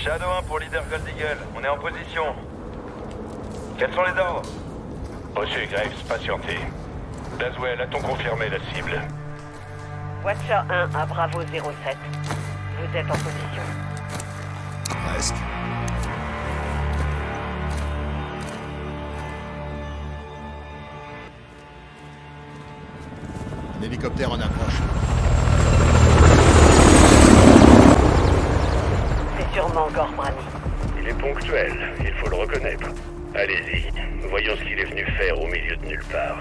Shadow 1 pour leader Gold Eagle. On est en position. Quels sont les ordres? Reçu, Graves, patientez. Laswell, a-t-on confirmé la cible? Watcher 1 à Bravo 07. Vous êtes en position. Presque. Un hélicoptère en approche. C'est sûrement Gorbrani. Il est ponctuel, il faut le reconnaître. Allez-y, voyons ce qu'il est venu faire au milieu de nulle part.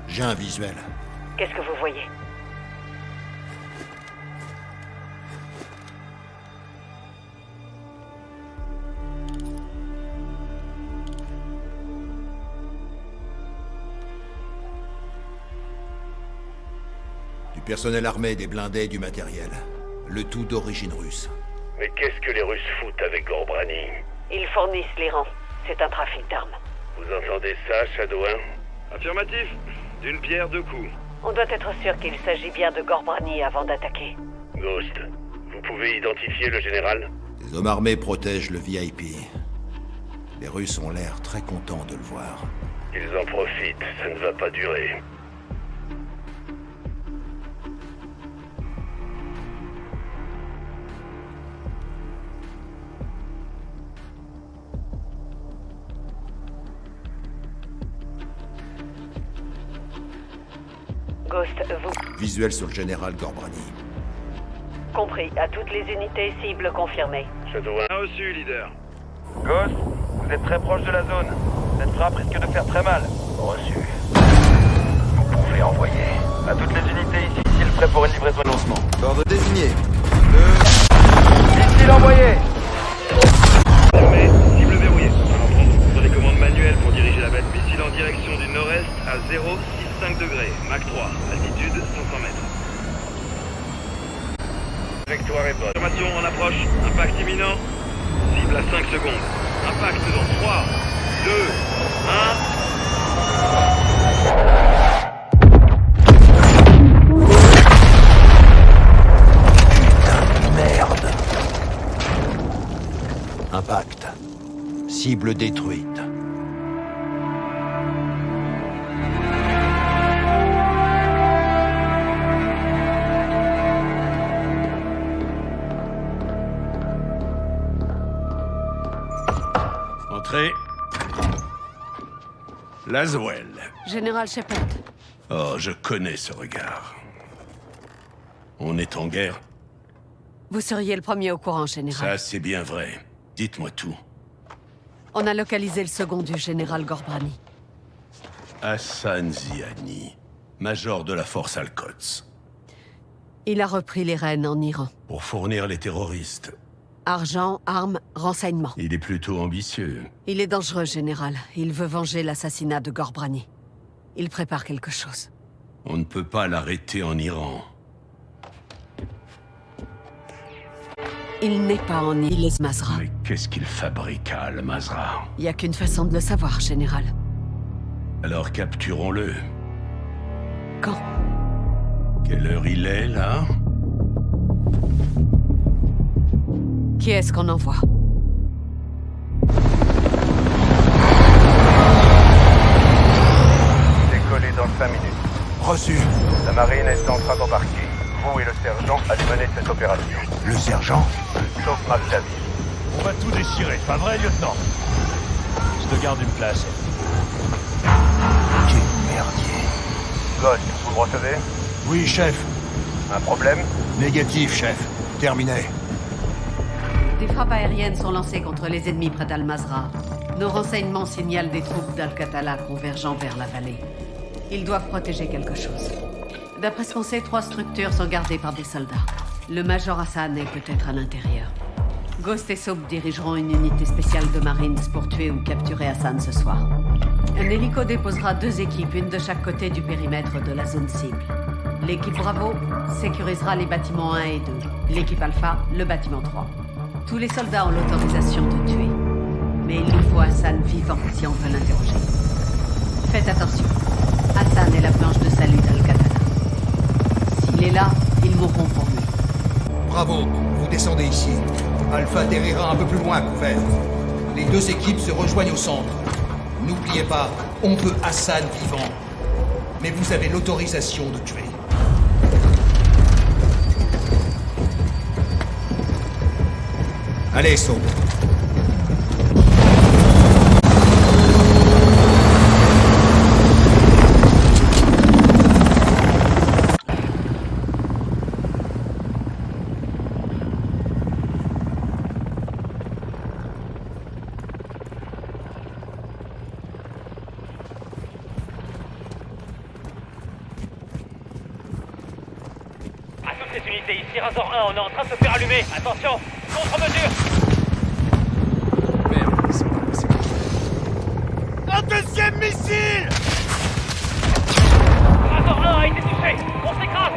J'ai un visuel. Qu'est-ce que vous voyez? Du personnel armé, des blindés, du matériel. Le tout d'origine russe. Mais qu'est-ce que les Russes foutent avec Gorbrani? Ils fournissent l'Iran. C'est un trafic d'armes. Vous entendez ça, Shadow 1? Affirmatif. D'une pierre deux coups. On doit être sûr qu'il s'agit bien de Gorbrani avant d'attaquer. Ghost, vous pouvez identifier le général? Des hommes armés protègent le VIP. Les Russes ont l'air très contents de le voir. Ils en profitent, ça ne va pas durer. Ghost, vous... Visuel sur le général Gorbrani. Compris. À toutes les unités, cibles confirmées. Shadow 1, Reçu, leader. Ghost, vous êtes très proche de la zone. Cette frappe risque de faire très mal. reçu. Vous pouvez envoyer. À toutes les unités ici, cible prêt pour une livraison de lancement. Ordre désigné. Missile envoyé. Confirmé, cible verrouillée. Sur les commandes manuelles pour diriger la bête missile en direction du nord-est à 065 degrés, Mach 3, altitude 500 mètres. Trajectoire est bonne. Information en approche. Impact imminent. Cible à 5 secondes. Impact dans 3, 2, 1. Impact. Cible détruite. Entrez. Laswell. Général Shepard. Oh, je connais ce regard. On est en guerre. Vous seriez le premier au courant, Général. Ça, c'est bien vrai. Dites-moi tout. On a localisé le second du général Gorbrani. Hassan Ziani, major de la force Al-Quds. Il a repris les rênes en Iran. Pour fournir les terroristes. Argent, armes, renseignements. Il est plutôt ambitieux. Il est dangereux, Général. Il veut venger l'assassinat de Gorbrani. Il prépare quelque chose. On ne peut pas l'arrêter en Iran. Il n'est pas en île Mazra. Mais qu'est-ce qu'il fabrique à Al-Mazra? Il n'y a qu'une façon de le savoir, Général. Alors capturons-le. Quand? Quelle heure il est, là? Qui est-ce qu'on envoie? Décollé dans 5 minutes. Reçu. La marine est en train d'embarquer. Vous et le sergent allez mener cette opération. Le sergent. Sauf Magdavi. On va tout déchirer, pas vrai, lieutenant? Je te garde une place. Quel merdier. Ghost, vous me recevez? Oui, chef. Un problème? Négatif, chef. Terminé. Des frappes aériennes sont lancées contre les ennemis près d'Al-Mazra. Nos renseignements signalent des troupes d'Al-Qatala convergeant vers la vallée. Ils doivent protéger quelque chose. D'après ce qu'on sait, 3 structures sont gardées par des soldats. Le Major Hassan est peut-être à l'intérieur. Ghost et Soap dirigeront une unité spéciale de Marines pour tuer ou capturer Hassan ce soir. Un hélico déposera 2 équipes, une de chaque côté du périmètre de la zone cible. L'équipe Bravo sécurisera les bâtiments 1 et 2. L'équipe Alpha, le bâtiment 3. Tous les soldats ont l'autorisation de tuer. Mais il nous faut Hassan vivant si on veut l'interroger. Faites attention. Hassan est la Bravo, vous descendez ici. Alpha atterrira un peu plus loin à couvert. Les deux équipes se rejoignent au centre. N'oubliez pas, on veut Hassan vivant. Mais vous avez l'autorisation de tuer. Allez, saute. À toutes les unités, ici Razor 1, on est en train de se faire allumer. Attention, contre-mesure. Un deuxième missile! Razor 1 a été touché. On s'écrase.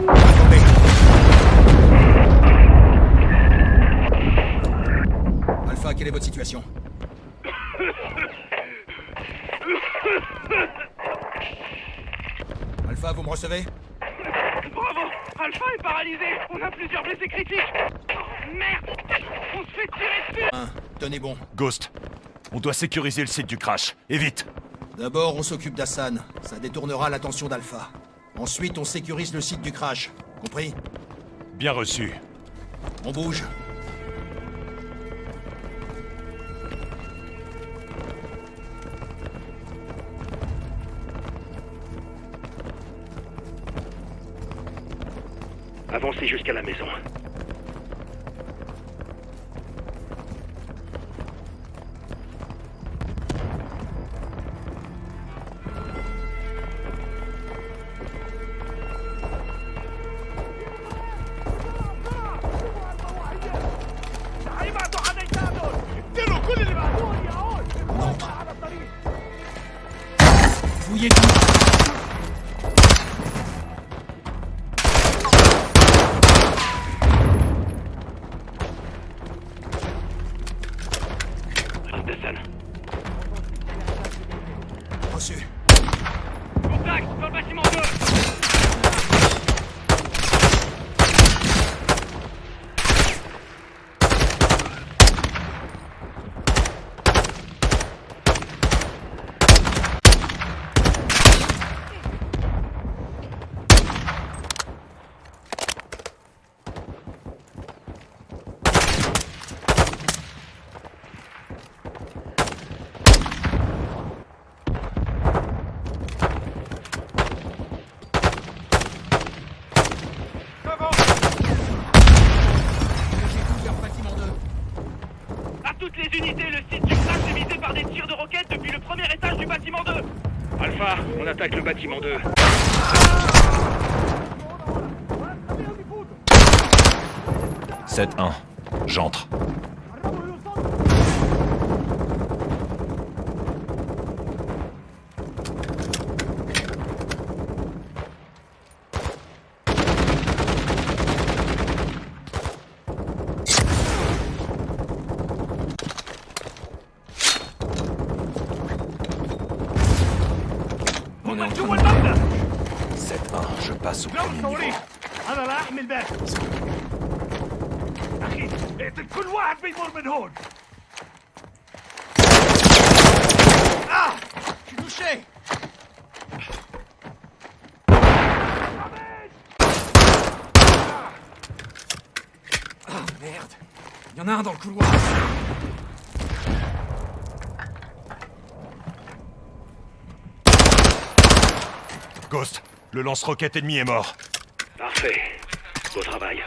Attendez. Alpha, quelle est votre situation? Alpha, vous me recevez? Bravo, Alpha est paralysé. On a plusieurs blessés critiques. Oh, merde. On se fait tirer dessus. Tenez bon. Ghost, on doit sécuriser le site du crash. Et vite! D'abord, on s'occupe d'Hassan. Ça détournera l'attention d'Alpha. Ensuite, on sécurise le site du crash. Compris? Bien reçu. On bouge. Avancez jusqu'à la maison. Fouillez tout. Hassan. Reçu. Contact dans le bâtiment 2. À toutes les unités, le site du crash est visé par des tirs de roquettes depuis le premier étage du bâtiment 2. Alpha, on attaque le bâtiment 2. « 7-1. J'entre. » On est en train de... 7-1. Je passe au premier niveau. انا لا احمل باك اخي اقتل كل واحد بيمر من هون Je suis touché. Ah merde. Il y en a un dans le couloir. Ghost, le lance-roquette ennemi est mort. Parfait. Beau travail.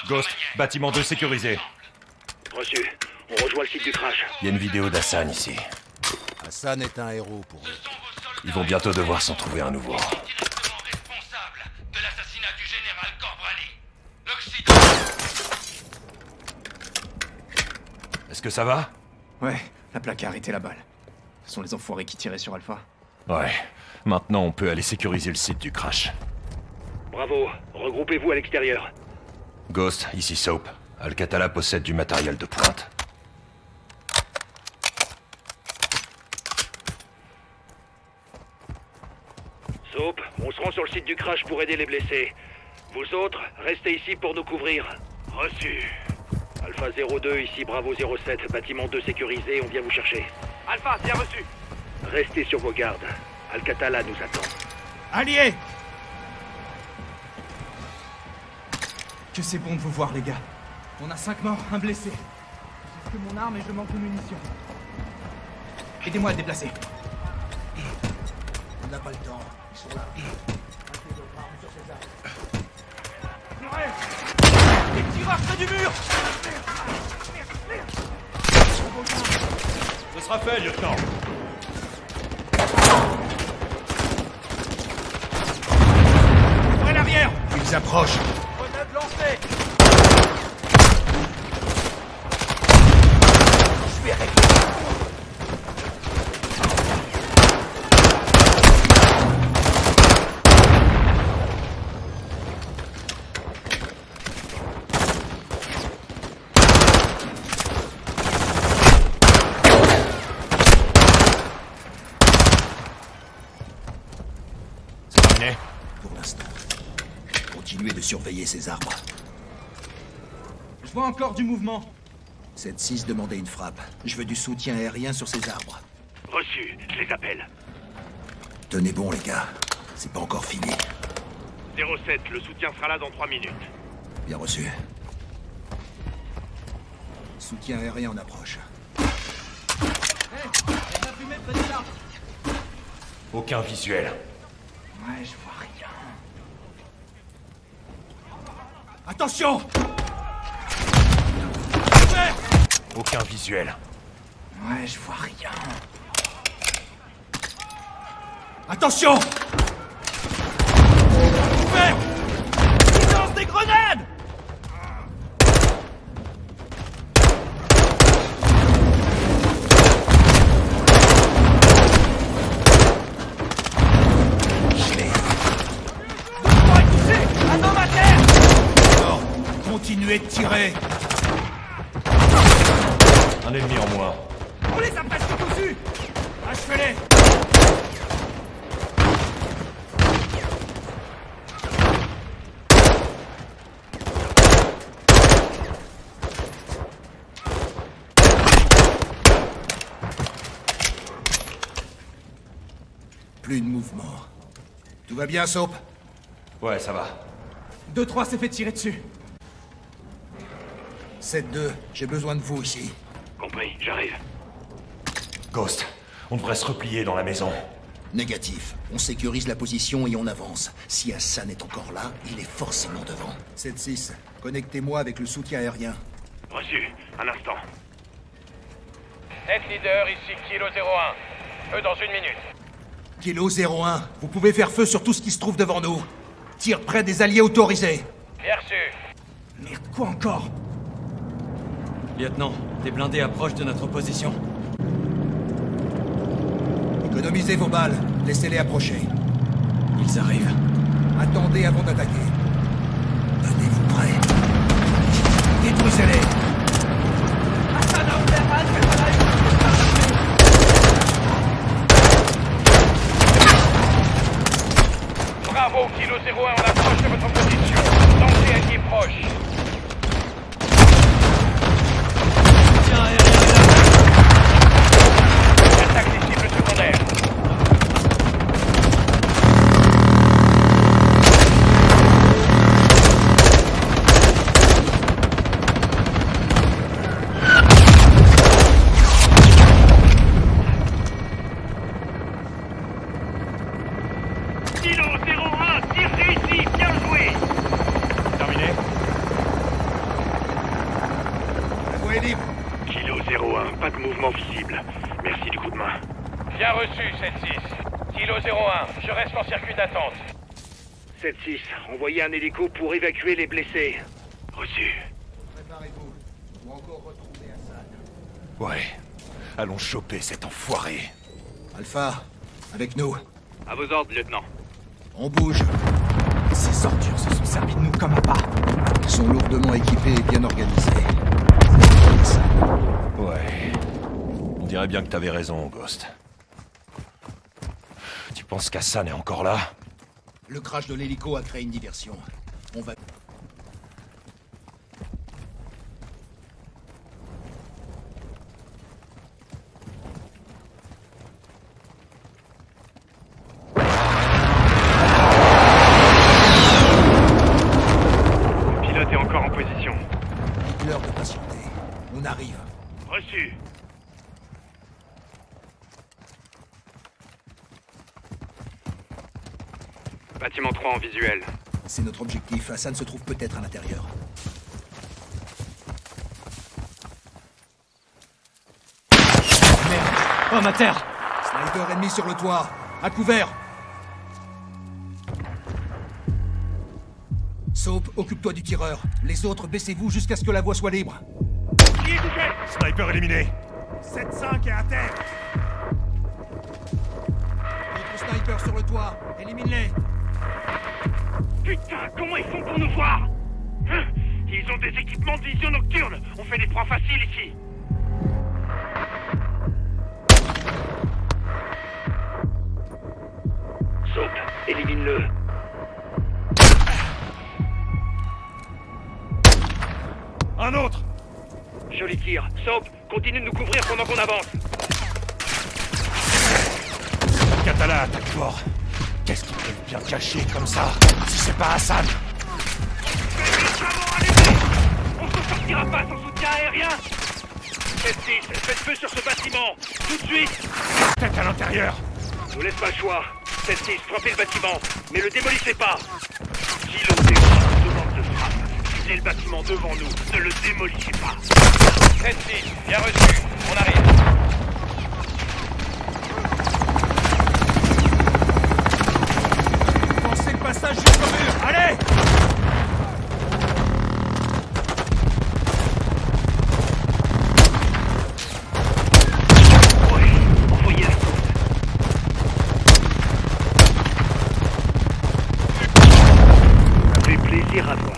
Ghost, bâtiment 2 sécurisé. Reçu. On rejoint le site du crash. Il y a une vidéo d'Hassan ici. Hassan est un héros pour eux. Ils vont bientôt devoir s'en trouver un nouveau. Directement responsable de l'assassinat du général Corbrani. Est-ce que ça va? Ouais, la plaque a arrêté la balle. Ce sont les enfoirés qui tiraient sur Alpha. Ouais. Maintenant, on peut aller sécuriser le site du crash. Bravo, regroupez-vous à l'extérieur. Ghost, ici Soap. Al-Qatala possède du matériel de pointe. Soap, on se rend sur le site du crash pour aider les blessés. Vous autres, restez ici pour nous couvrir. Reçu. Alpha 02, ici Bravo 07, bâtiment 2 sécurisé, on vient vous chercher. Alpha, bien reçu. Restez sur vos gardes. Al-Qatala nous attend. Alliés! Que c'est bon de vous voir, les gars. On a 5 morts, un blessé. J'ai que mon arme et je manque de munitions. Aidez-moi à le déplacer. On n'a pas le temps. Ils sont là. Placez votre arme sur ces arbres. Les tireurs près du mur. Ce sera fait, lieutenant. Ouvrez l'arrière. Ils approchent. Grenade lancée. Je vais régler. Terminé. Pour l'instant. Continuez de surveiller ces arbres. Je vois encore du mouvement. 7-6 demandait une frappe. Je veux du soutien aérien sur ces arbres. Reçu, je les appelle. Tenez bon, les gars. C'est pas encore fini. 07, le soutien sera là dans 3 minutes. Bien reçu. Soutien aérien en approche. La fumée près des arbres. Aucun visuel. Ouais, je vois rien. Attention! Aucun visuel. Ouais, je vois rien. Attention! Ouvert. Ils lancent des grenades. Un homme à terre. Non, continuez de tirer! Un ennemi en moins. On les a presque tous eus. Achevez-les! Plus de mouvement. Tout va bien, Soap? Ouais, ça va. 2-3 s'est fait tirer dessus. 7-2, j'ai besoin de vous ici. Compris, j'arrive. Ghost, on devrait se replier dans la maison. Négatif. On sécurise la position et on avance. Si Hassan est encore là, il est forcément devant. 7-6, connectez-moi avec le soutien aérien. Reçu, un instant. Net leader, ici Kilo 01. Eux dans 1 minute. Kilo 01, vous pouvez faire feu sur tout ce qui se trouve devant nous. Tire près des alliés autorisés. Bien reçu. Merde, quoi encore? Lieutenant, des blindés approchent de notre position. Économisez vos balles, laissez-les approcher. Ils arrivent. Attendez avant d'attaquer. Tenez-vous prêts. Détruisez-les. Hassan a ouvert un Al-Qatala. Bravo, Kilo 01, on approche de votre position. Lancez allié proche. Tiens, aérien est là. Attaque les cibles secondaires. Kilo 01, tire réussi, bien joué. Terminé. La voie est libre. Kilo 01, pas de mouvement visible. Merci du coup de main. Bien reçu, 7-6. Kilo 01, je reste en circuit d'attente. 7-6, envoyez un hélico pour évacuer les blessés. Reçu. Préparez-vous. Ou encore retrouver Hassan. Ouais. Allons choper cet enfoiré. Alpha, Avec nous. À vos ordres, lieutenant. On bouge. Ces ordures se sont servis de nous comme appât. Ils sont lourdement équipés et bien organisés. Ouais. On dirait bien que t'avais raison, Ghost. Tu penses qu'Hassan est encore là? Le crash de l'hélico a créé une diversion. On va... Le pilote est encore en position. Dites-leur de patienter. On arrive. Reçu. Bâtiment 3 en visuel. C'est notre objectif. Hassan se trouve peut-être à l'intérieur. Homme à terre! Sniper ennemi sur le toit. À couvert. Soap, occupe-toi du tireur. Les autres, baissez-vous jusqu'à ce que la voie soit libre. Qui est touché? Sniper éliminé. 7-5 est à terre. Notre sniper sur le toit. Élimine-les. Putain, comment ils font pour nous voir? Hein? Ils ont des équipements de vision nocturne. On fait des proies faciles ici. Soap, élimine-le. Un autre! Joli tir. Soap, continue de nous couvrir pendant qu'on avance. Katala attaque fort. Qu'est-ce qu'ils peuvent bien cacher comme ça, si c'est pas Hassan? On se sortira pas sans soutien aérien. F6, faites feu sur ce bâtiment. Tout de suite. Tête à l'intérieur. Je vous laisse pas le choix. F6, frappez le bâtiment. Mais le démolissez pas. Kilo demande de frappe. Visez le bâtiment devant nous. Ne le démolissez pas. F6, bien reçu. On arrive. Pensez le passage jusqu'au mur. Allez! Envoyez la Ça fait plaisir à voir.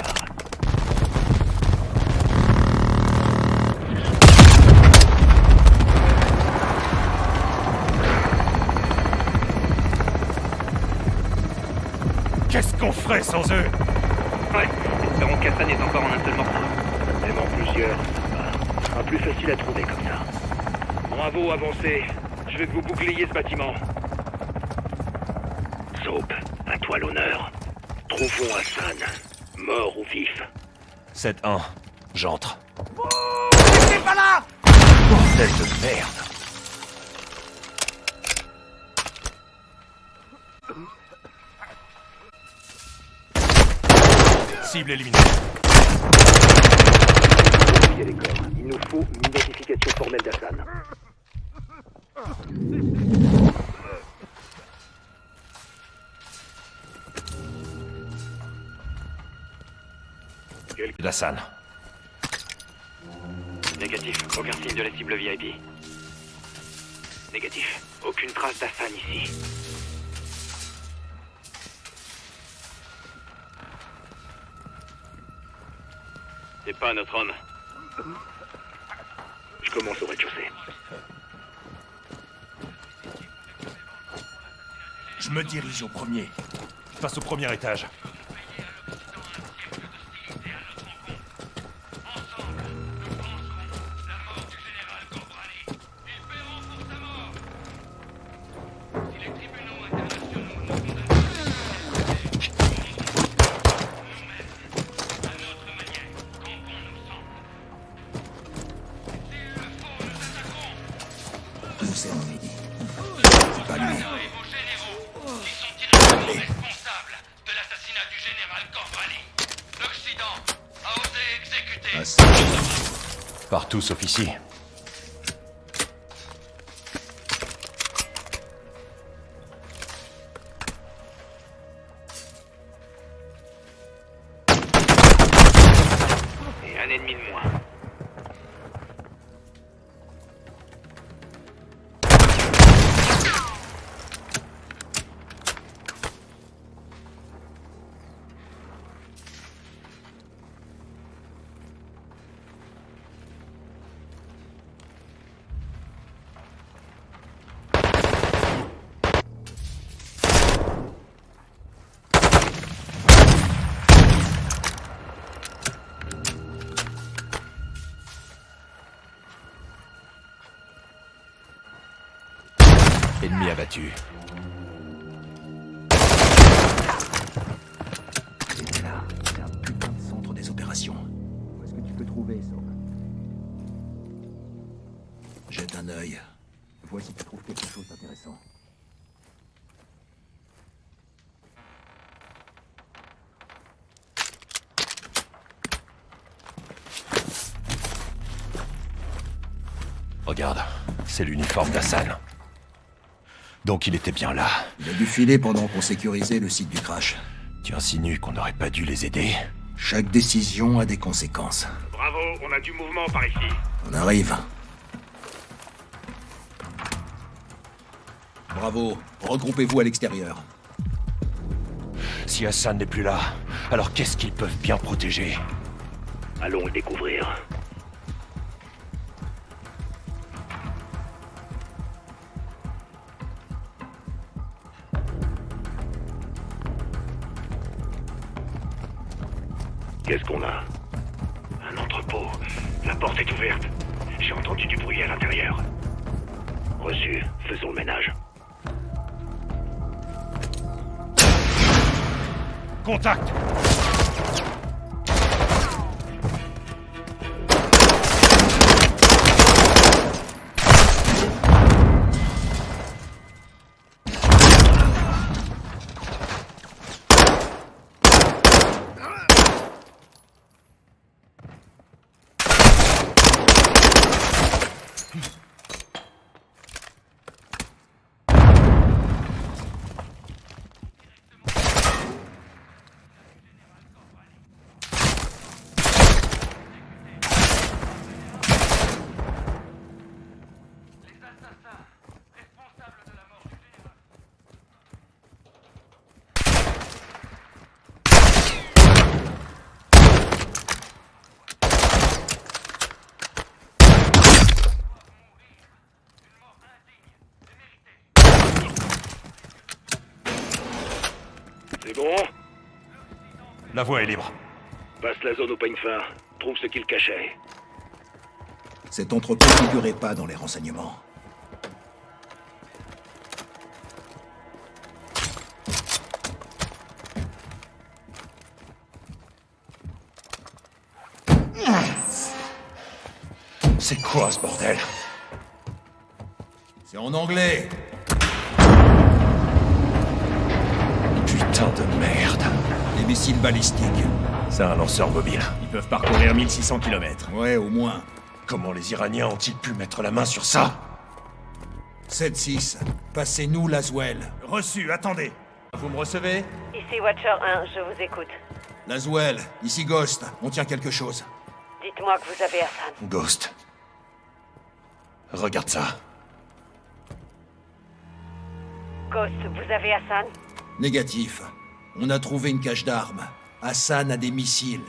Qu'est-ce qu'on ferait sans eux? Ouais, espérons qu'Hassan est encore en un seul morceau. Même en plusieurs, ça sera plus facile à trouver comme ça. Bravo, avancez. Je vais que vous boucliez ce bâtiment. Soap, à toi l'honneur. Trouvons Hassan, mort ou vif. 7-1, j'entre. T'es pas là! Bordel de merde! Cible éliminée. Il y a les corps. Il nous faut une identification formelle d'Hassan. D'Hassan. Négatif. Aucun signe de la cible VIP. Négatif. Aucune trace d'Hassan ici. C'est pas notre homme. Je commence au rez-de-chaussée. Je me dirige au premier. Je passe au premier étage. C'est fini. C'est pas lui. De l'assassinat du général Corvallis. L'Occident a osé exécuter. Hassan. Partout sauf ici. Et un ennemi de moins. Ennemi abattu. Et là, c'est un putain de centre des opérations. Où est-ce que tu peux trouver, Soap? Jette un œil. Vois si tu trouves quelque chose d'intéressant. Regarde, c'est l'uniforme d'Hassan. Donc il était bien là. Il a dû filer pendant qu'on sécurisait le site du crash. Tu insinues qu'on n'aurait pas dû les aider? Chaque décision a des conséquences. Bravo, on a du mouvement par ici. On arrive. Bravo, regroupez-vous à l'extérieur. Si Hassan n'est plus là, alors qu'est-ce qu'ils peuvent bien protéger? Allons le découvrir. Qu'est-ce qu'on a? Un entrepôt. La porte est ouverte. J'ai entendu du bruit à l'intérieur. Reçu. Faisons le ménage. Contact! C'est bon? La voie est libre. Passe la zone au peigne fin. Trouve ce qu'il cachait. Cet entrepôt ne figurait pas dans les renseignements. C'est quoi ce bordel? C'est en anglais. Putain de merde. Des missiles balistiques. C'est un lanceur mobile. Ils peuvent parcourir 1600 km. Ouais, au moins. Comment les Iraniens ont-ils pu mettre la main sur ça? 7-6. Passez-nous Laswell. Reçu, attendez. Vous me recevez? Ici Watcher 1, je vous écoute. Laswell, ici Ghost. On tient quelque chose. Dites-moi que vous avez Hassan. Ghost. Regarde ça. Ghost, vous avez Hassan? Négatif. On a trouvé une cache d'armes. Hassan a des missiles.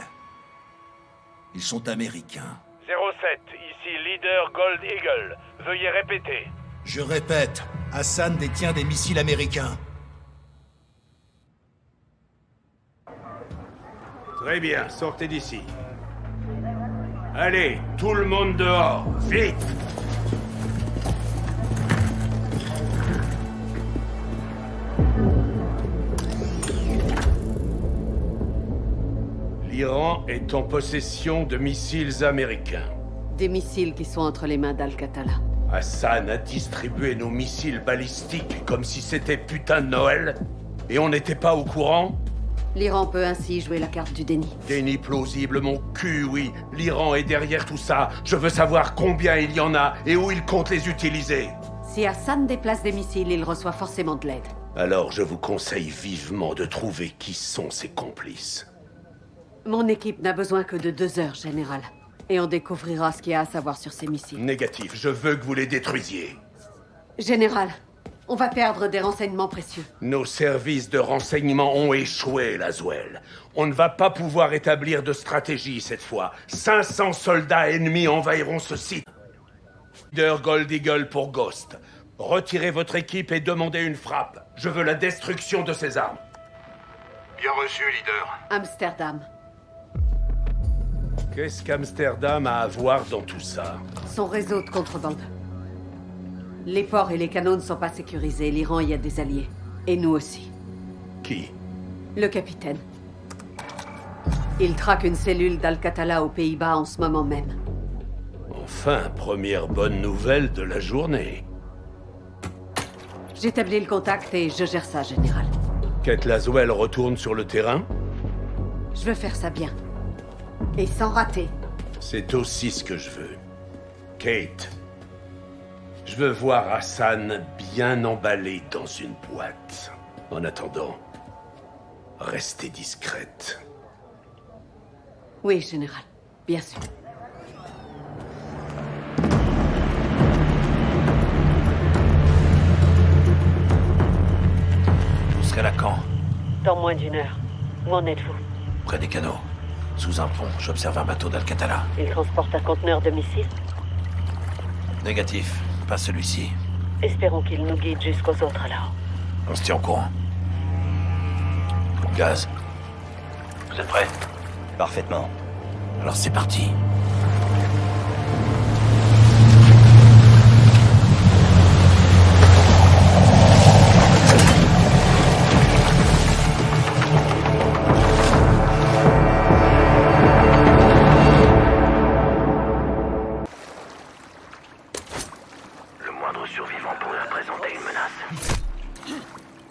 Ils sont américains. 07, ici leader Gold Eagle. Veuillez répéter. Je répète, Hassan détient des missiles américains. Très bien, sortez d'ici. Allez, tout le monde dehors, vite! L'Iran est en possession de missiles américains. Des missiles qui sont entre les mains d'Al-Qatala. Hassan a distribué nos missiles balistiques comme si c'était putain de Noël. Et on n'était pas au courant? L'Iran peut ainsi jouer la carte du déni. Déni plausible, mon cul, oui. L'Iran est derrière tout ça. Je veux savoir combien il y en a et où il compte les utiliser. Si Hassan déplace des missiles, il reçoit forcément de l'aide. Alors je vous conseille vivement de trouver qui sont ses complices. Mon équipe n'a besoin que de 2 heures, Général. Et on découvrira ce qu'il y a à savoir sur ces missiles. Négatif, je veux que vous les détruisiez. Général, on va perdre des renseignements précieux. Nos services de renseignement ont échoué, Laswell. On ne va pas pouvoir établir de stratégie cette fois. 500 soldats ennemis envahiront ce site. Leader Gold Eagle pour Ghost. Retirez votre équipe et demandez une frappe. Je veux la destruction de ces armes. Bien reçu, leader. Amsterdam. Qu'est-ce qu'Amsterdam a à voir dans tout ça? Son réseau de contrebande. Les ports et les canaux ne sont pas sécurisés. L'Iran y a des alliés. Et nous aussi. Qui? Le capitaine. Il traque une cellule d'Al-Qatala aux Pays-Bas en ce moment même. Enfin, première bonne nouvelle de la journée. J'établis le contact et je gère ça, général. Kate Laswell retourne sur le terrain? Je veux faire ça bien. Et sans rater. C'est aussi ce que je veux. Kate, je veux voir Hassan bien emballé dans une boîte. En attendant, restez discrète. Oui, général. Bien sûr. Vous serez là quand? Dans moins d'une heure. Où en êtes-vous? Près des canaux. Sous un pont, j'observe un bateau d'Al-Qatala. Il transporte un conteneur de missiles? Négatif, pas celui-ci. Espérons qu'il nous guide jusqu'aux autres alors. On se tient au courant. Gaz. Vous êtes prêts? Parfaitement. Alors c'est parti. Le moindre survivant pourrait représenter une menace.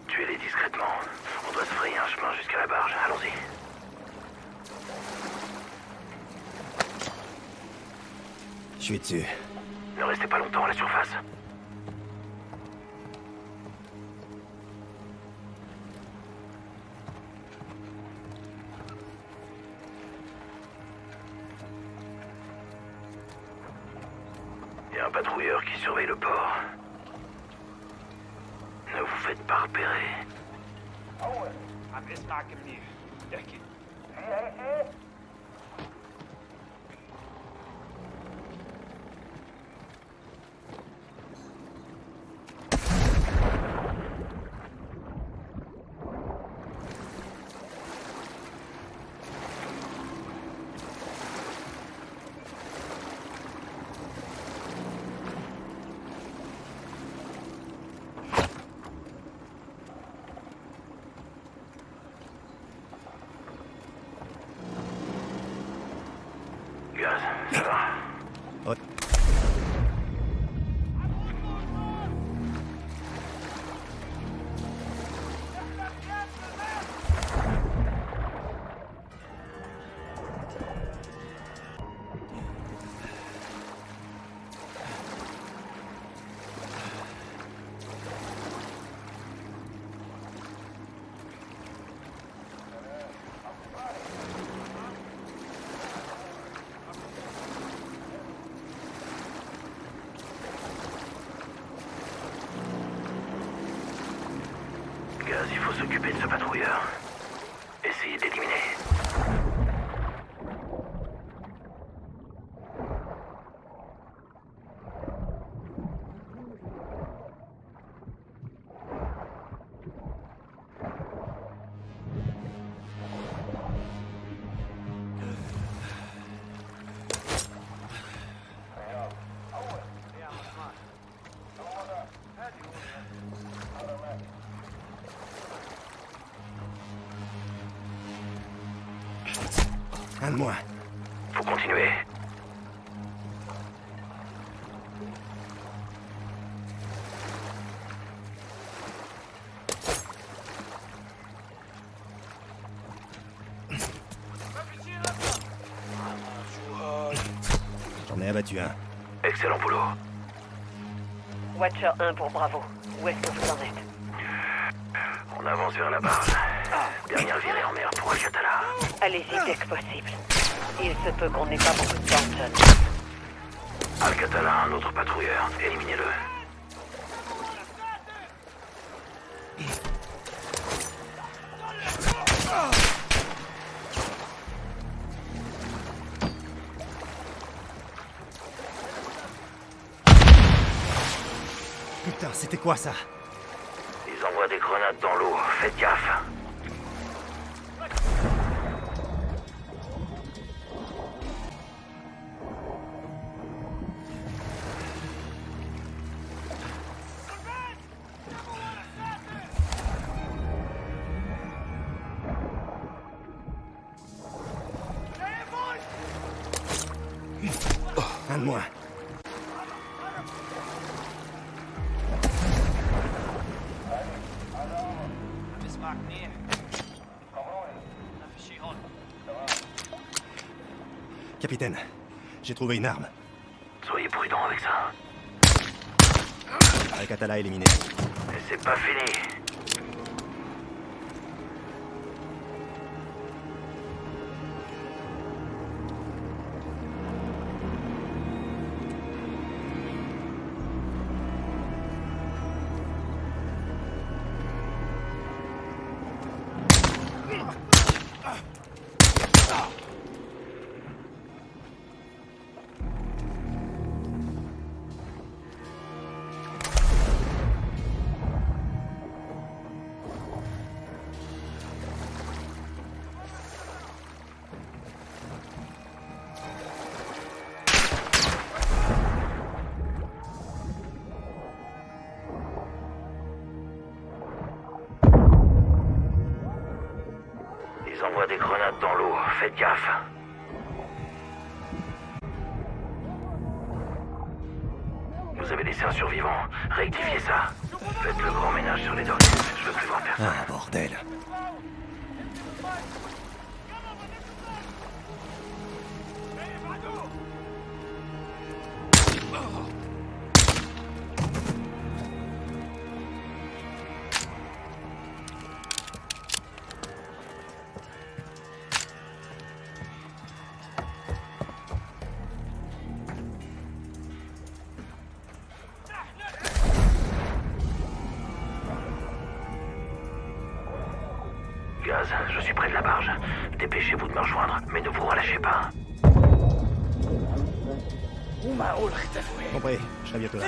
Tuez-les discrètement. On doit se frayer un chemin jusqu'à la barge. Allons-y. Je suis dessus. Ne restez pas longtemps à la surface. Il y a un patrouilleur qui surveille le port. Ne vous faites pas repérer. Gaz, ça va? Ouais. Gaz, il faut s'occuper de ce patrouilleur. Essayez d'éliminer. Un de moins. Faut continuer. J'en ai abattu un. Excellent boulot. Watcher 1 pour Bravo. Où est-ce que vous en êtes? On avance vers la barge. Dernière virée en mer pour Al-Qatala. Allez-y dès que possible. Il se peut qu'on n'ait pas beaucoup de temps, John. Al-Qatala, un autre patrouilleur. Éliminez-le. Putain, c'était quoi ça? Ils envoient des grenades dans l'eau. Faites gaffe. moi. Capitaine, j'ai trouvé une arme. Soyez prudent avec ça. Al-Qatala éliminé. Mais c'est pas fini. Ils envoient des grenades dans l'eau, faites gaffe. Vous avez laissé un survivant, rectifiez ça. Faites le grand ménage sur les docks, je veux plus voir personne. Ah, bordel. Gaz, je suis près de la barge. Dépêchez-vous de me rejoindre, mais ne vous relâchez pas. Compris, je serai bientôt là.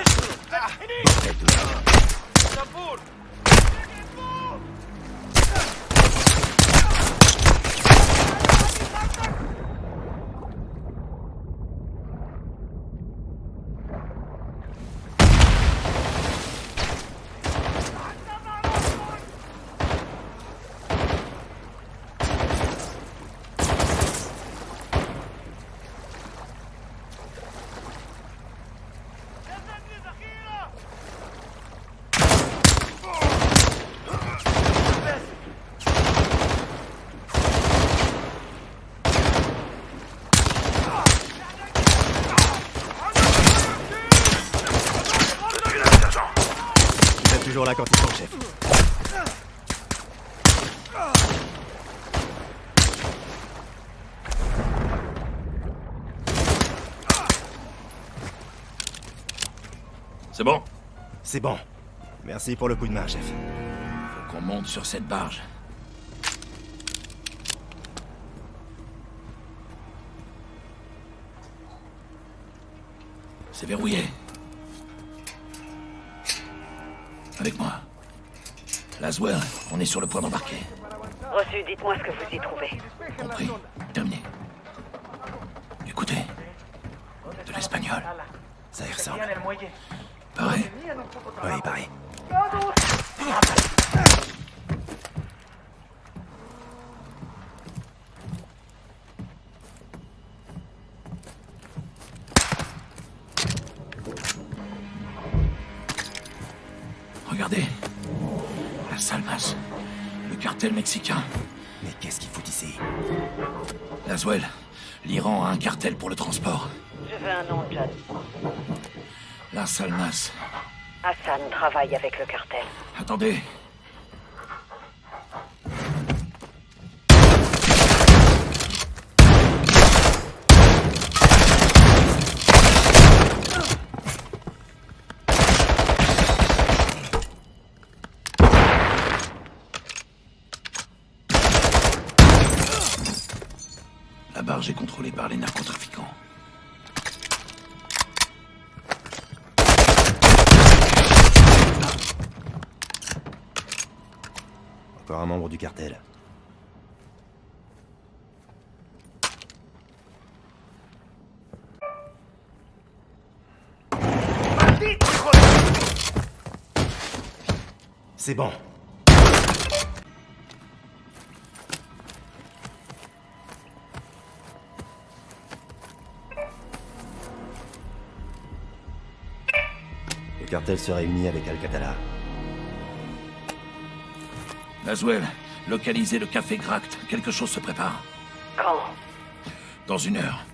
Vous êtes toujours là quand il faut, chef. C'est bon? C'est bon. Merci pour le coup de main, chef. Faut qu'on monte sur cette barge. C'est verrouillé. Avec moi. Laswell, on est sur le point d'embarquer. Reçu, dites-moi ce que vous y trouvez. Compris. Terminé. Écoutez. De l'espagnol. Ça y ressemble. Pareil. Oui, pareil. Regardez. Las Almas. Le cartel mexicain. Mais qu'est-ce qu'il fout ici? Laswell. L'Iran a un cartel pour le transport. Je veux un nom, John. Las Almas. Hassan travaille avec le cartel. Attendez. La barge est contrôlée par les narcotrafiquants. Encore un membre du cartel. C'est bon. cartel se réunit avec Al-Qatala. Laswell, localisez le café Gract. Quelque chose se prépare. Quand? Dans 1 heure.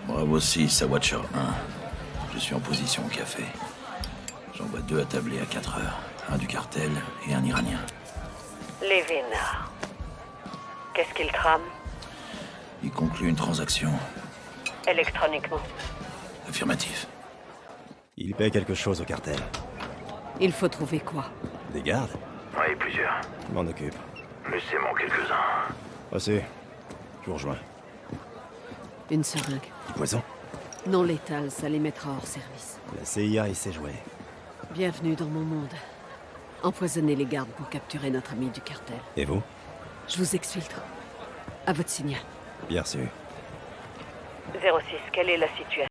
Bravo 6 à Watcher 1. Je suis en position au café. J'en vois 2 attablés à 4 heures. Un du cartel et un Iranien. Les vénards. Qu'est-ce qu'ils trament? Il conclut une transaction. Électroniquement. Affirmatif. Il paie quelque chose au cartel. Il faut trouver quoi? Des gardes? Oui, plusieurs. Je m'en occupe. Laissez-moi quelques-uns. Passez. Je vous rejoins. Une seringue. Du poison? Non létale, ça les mettra hors service. La CIA et ses jouets. Bienvenue dans mon monde. Empoisonnez les gardes pour capturer notre ami du cartel. Et vous? Je vous exfiltre. À votre signal. Bien reçu. 06, quelle est la situation?